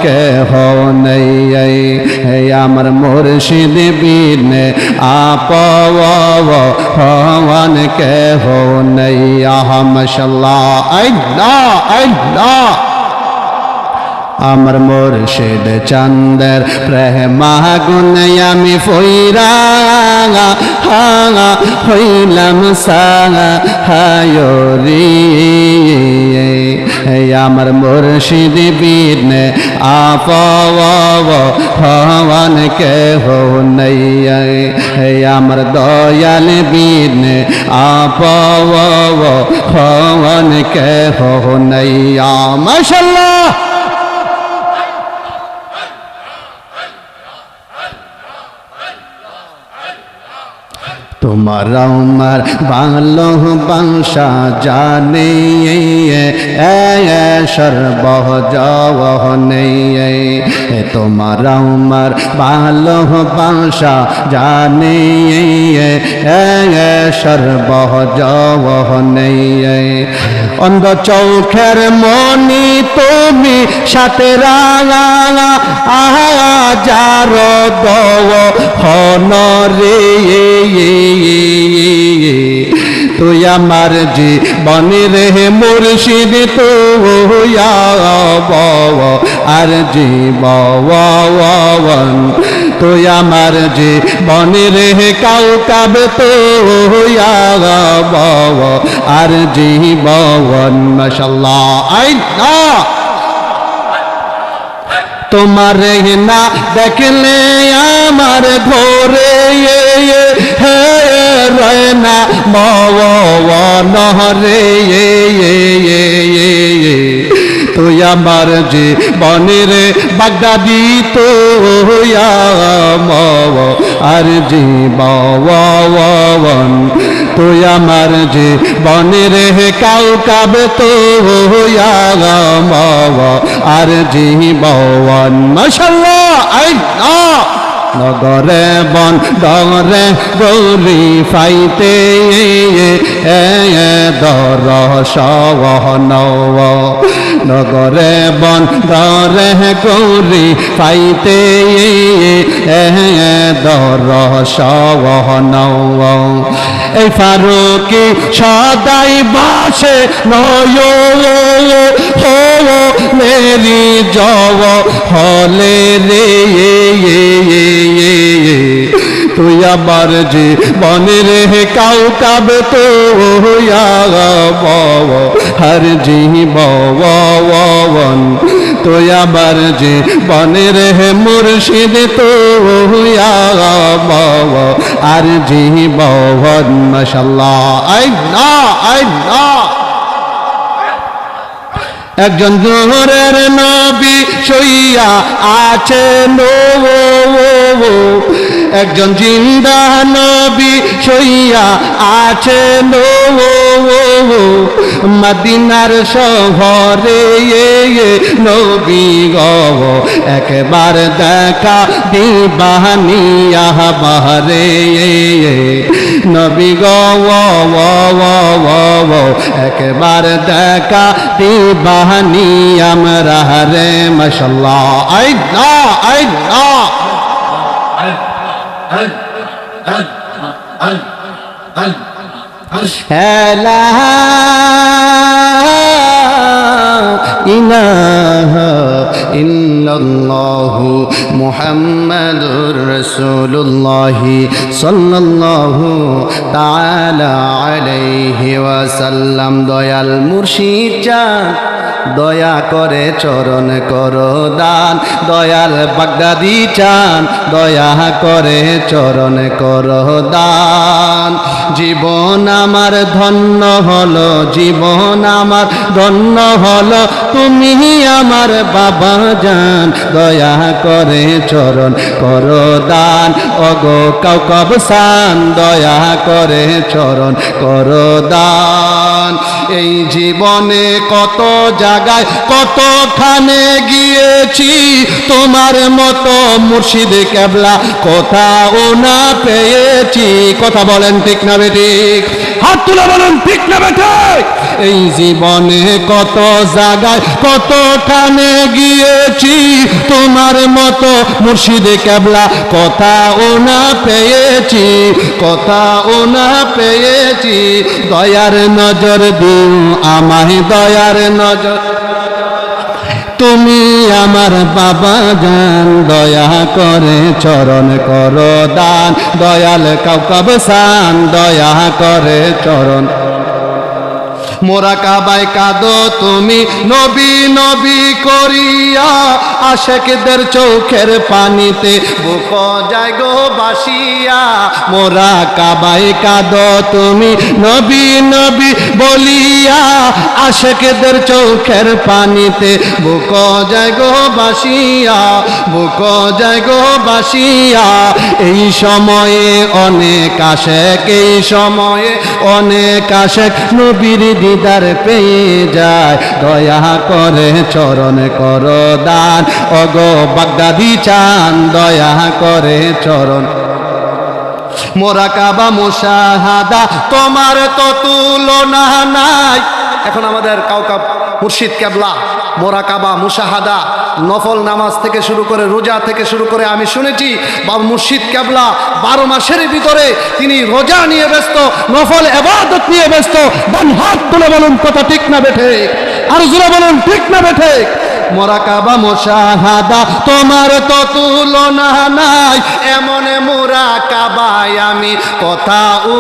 কেহ নেই হে আমার মুর্শিদ বিনে আপন কেহ নেই মাশাআল্লাহ আল্লাহ আল্লাহ আমার মুর্শিদ চন্দের প্রেমাগুনে আমি ফইরা হইলাম সাহায়রি আমার মুর্শিদ বিনে আপন কেহ নেই আমার দয়াল বিনে আপন কেহ নেই মাশাআল্লাহ তোমার আমার ভালোবাসা জানে সর্বজনে তোমার আমার ভালোবাসা জানে সর্বজনে অন্ধ চৌখের মনি তুমি সাথে রাঙা আহাজার দও হনরে তুই আমার জীবনের মুর্শিদ তুই আর জীবন তুই আমার জীবনের কাউকাব তুই আর জীবন মাশাআল্লাহ আল্লাহ তোমার না দেখলে আমার ঘরে রয় না মহরে তুই আমার জীবনের বাগদাদি তো আর জীবন তুই আমার জীবনের কাউকাব তো আর জীবন মাশাআল্লাহ আল্লাহ নগরে বন দরে গৌরী ফাইতে দর সহন নগরে বন দরে গৌরী ফাইতে দর সহন এই ফারুকি সদাই বাসে নয় মেরি জব হলে রে তুই আমার জীবনের কাউকাব তো হর জীবন তুই আমার জীবনের মুর্শিদ তো আর জীবন মাশাআল্লাহ আল্লাহ আল্লাহ একজন জোহরের নবী শুইয়া আছেন একজন জিন্দা নবী শুইয়া আছেন মদিনার শহরে নবী গো একবার দেখা দিবানিয়া বাহরে নবী গো একবার দেখা দিবানি আমরা রে মাশাআল্লাহ আল্লাহ আল্লাহ লা ইলাহা ইল্লাল্লাহু মুহাম্মাদুর রাসূলুল্লাহ সাল্লাল্লাহু তাআলা আলাইহি ওয়াসাল্লাম দয়াল মুর্শিদ চান দয়া করে চরণ করো দান দয়াল বাগদাদি চান দয়া করে চরণ করো দান জীবন আমার ধন্য হলো জীবন আমার ধন্য হলো তুমি আমার বাবা জান দয়া করে চরণ করো দান ওগো কাউকাব সান দয়া করে চরণ করো দান এই জীবনে কত জায়গায় কতখানে গিয়েছি তোমার মতো মুর্শিদ কেবলা কোথাও না পেয়েছি কথা বলেন ঠিক না বেঠিক হাত তুলে বলেন ঠিক না বেঠিক এই জীবনে কত জায়গায় কত টানে গিয়েছি, তোমার মতো মুর্শিদ কেবলা কথাও না পেয়েছি, কথাও না পেয়েছি। দয়ার নজর দিও আমায়, দয়ার নজর, তুমি আমার বাবা জান, দয়া করে চরণ করো দান, দয়াল কাউকাব সান, দয়া করে চরণ। মোরা কাবায় কাঁদো তুমি নবী নবী করিয়া, আশেকদের চোখের পানিতে বুক যায় গো বাসিয়া। মোরা কাবায় কাঁদো তুমি নবী নবী বলিয়া, আশেকদের চোখের পানিতে বুক যায় গো বাসিয়া, বুক যায় গো বাসিয়া। এই সময়ে অনেক আশেক, এই সময়ে অনেক আশেক নবীর দিদার পেয়ে যায়, দয়া করে চরণ করো দান, ওগো বাগদাদি চান, দয়া করে চরণ। মোরা কাবা মুশাহাদা তোমার তো তুলনা নাই। এখন আমাদের কাউকাব মুর্শিদ কেবলা মোরা কাবা মুশাহাদা নফল নামাজ থেকে শুরু করে, রোজা থেকে শুরু করে আমি শুনেছি বাবা মুর্শিদ কেবলা 12 মাসের ভিতরে তিনি রোজা নিয়ে ব্যস্ত, নফল ইবাদত নিয়ে ব্যস্ত। ডান হাত তুলে বলুন কথা ঠিক না বেঠে, আর জোরে বলুন ঠিক না বেঠে। মোরা কাবা মুশাহাদা তোমার তো তুলনা নাই, এমন মোরা কাবায় আমি কোথাও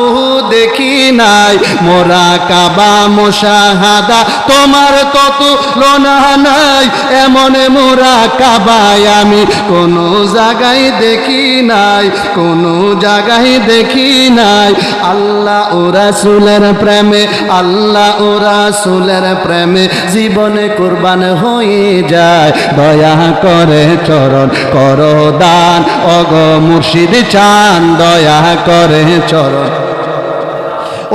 দেখি নাই। মোরা কাবা মুশাহাদা তোমার তো তুলনা নাই, এমন মোরা কাবায় আমি কোনো জায়গায় দেখি নাই, কোনো জায়গায় দেখি নাই। আল্লাহ ও রাসূলের প্রেমে, আল্লাহ ও রাসূলের প্রেমে জীবনে কুরবান হয়ে যায়, দয়া করে চরণ করো দান, ওগো মুর্শিদ চান, দয়া করে চরণ।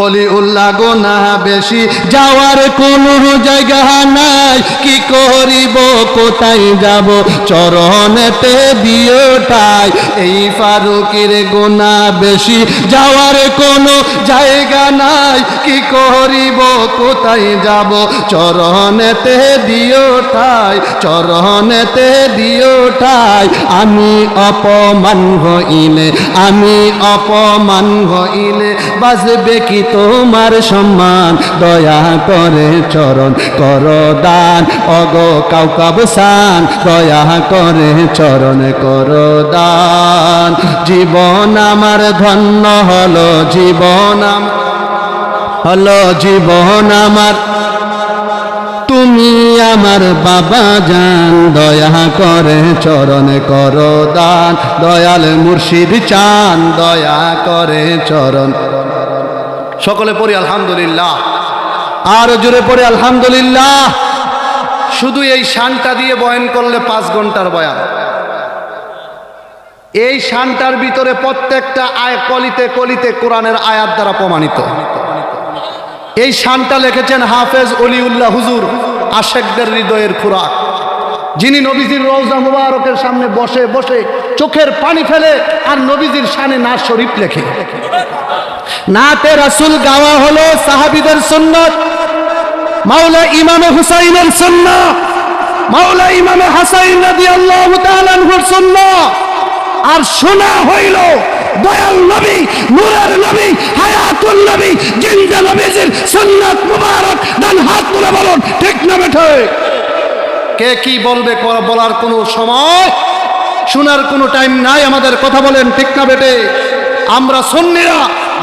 অলি উল্লাহ গোনা বেশি, যাওয়ার কোনো জায়গা নাই, কি করিব কোথায় যাব, চরণেতে দিও ঠাই। এই ফারুকের গোনা বেশি, যাওয়ার কোনো জায়গা নাই, কি করিব কোথায় যাব, চরণেতে দিও ঠাই, চরণেতে দিও ঠাই। আমি অপমান হইলে, আমি অপমান হইলে বাজবে কি তোমার সম্মান, দয়া করে চরণ করো দান, ওগো কাউকাব সান, দয়া করে চরণ করো দান। জীবন আমার ধন্য হলো, জীবন হলো, জীবন আমার, তুমি আমার বাবা জান, দয়া করে চরণ করো দান, দয়াল মুর্শিদ চান, দয়া করে চরণ। সকলে পড়ি আলহামদুলিল্লাহ, আর জোরে পড়ি আলহামদুলিল্লাহ। শুধু এই শানটা দিয়ে বয়ান করলে 5 ঘন্টার বয়ান। এই শানটার ভিতরে প্রত্যেকটা কলিতে কলিতে কোরআনের আয়াত দ্বারা প্রমাণিত। এই শানটা লিখেছেন হাফেজ অলিউল্লাহ হুজুর, আশেকদের হৃদয়ের খুরাক, যিনি নবীজির রওজা মুবারকের সামনে বসে বসে চোখের পানি ফেলে আর নবীজির শানে নাত শরীফ লেখে। নাতে রাসূল গাওয়া হলো সাহাবীদের সুন্নাত, মাওলা ইমামে হুসাইনের সুন্নাত, মাওলা ইমামে হাসান রাদিয়াল্লাহু তাআলা আনহুর সুন্নাত। আর শোনা হইল দয়াল নবী, নূরের নবী, হায়াতুল নবী, জিন্দা নবীজির সুন্নাত মুবারক। ডান হাত তুলে বলুন ঠিক না বেঠে। কে কি বলবে বলার কোনো সময়, শোনার কোনো টাইম নাই আমাদের, কথা বলেন ঠিক না বেটে। আমরা সুন্নিরা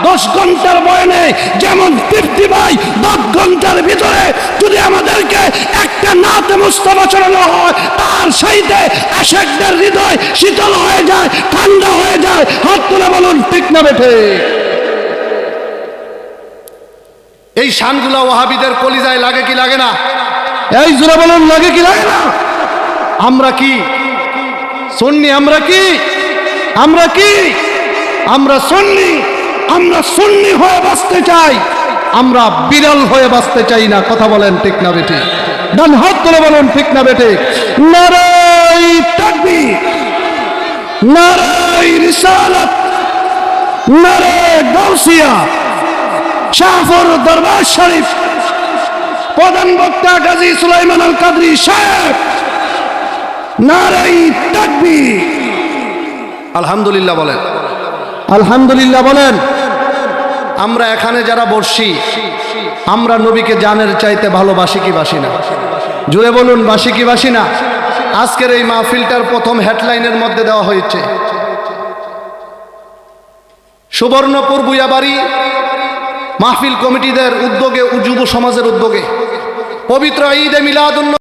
10 ঘন্টার বয়ানে যেমন তৃপ্তি পাই, 10 ঘন্টার ভিতরে যদি আমাদেরকে একটা নাতে মুস্তাফা চড়ানো হয়, তার সাইতে আশেকদের হৃদয় শীতল হয়ে যায়, ঠান্ডা হয়ে যায়। হাত তুলে বলুন ঠিক না বেঠে। এই শানগুলা ওয়াহাবিদের কলিজায় লাগে কি লাগে না? এই জোরে বলুন লাগে কি লাগে না? আমরা কি সুন্নি? আমরা কি? আমরা কি? আমরা সুন্নি। আমরা সুন্নি হয়ে বাঁচতে চাই, আমরা বিড়াল হয়ে বাঁচতে চাই না। কথা বলেন ঠিক না বেঠে? ডান হাত তুলে বলুন ঠিক না বেঠে? নারায়ে তাকবীর, নারায়ে রিসালাত, নারায়ে গাউসিয়া, শাহপুর দরবার শরীফ, প্রধান বক্তা গাজী সুলাইমান আল কাদরী সাহেব, নারাই তাকবীর। আলহামদুলিল্লাহ বলেন, আলহামদুলিল্লাহ বলেন। আমরা এখানে যারা বসছি, আমরা নবীকে জানের চাইতে ভালোবাসি কি বাসি না? জুড়ে বলুন, বাসি কি বাসি না? আজকের এই মাহফিলটার প্রথম হেডলাইনের মধ্যে দেওয়া হয়েছে সুবর্ণপুর বুয়াবাড়ি মাহফিল কমিটিদের উদ্যোগে ও যুব সমাজের উদ্যোগে পবিত্র ঈদে মিলাদুন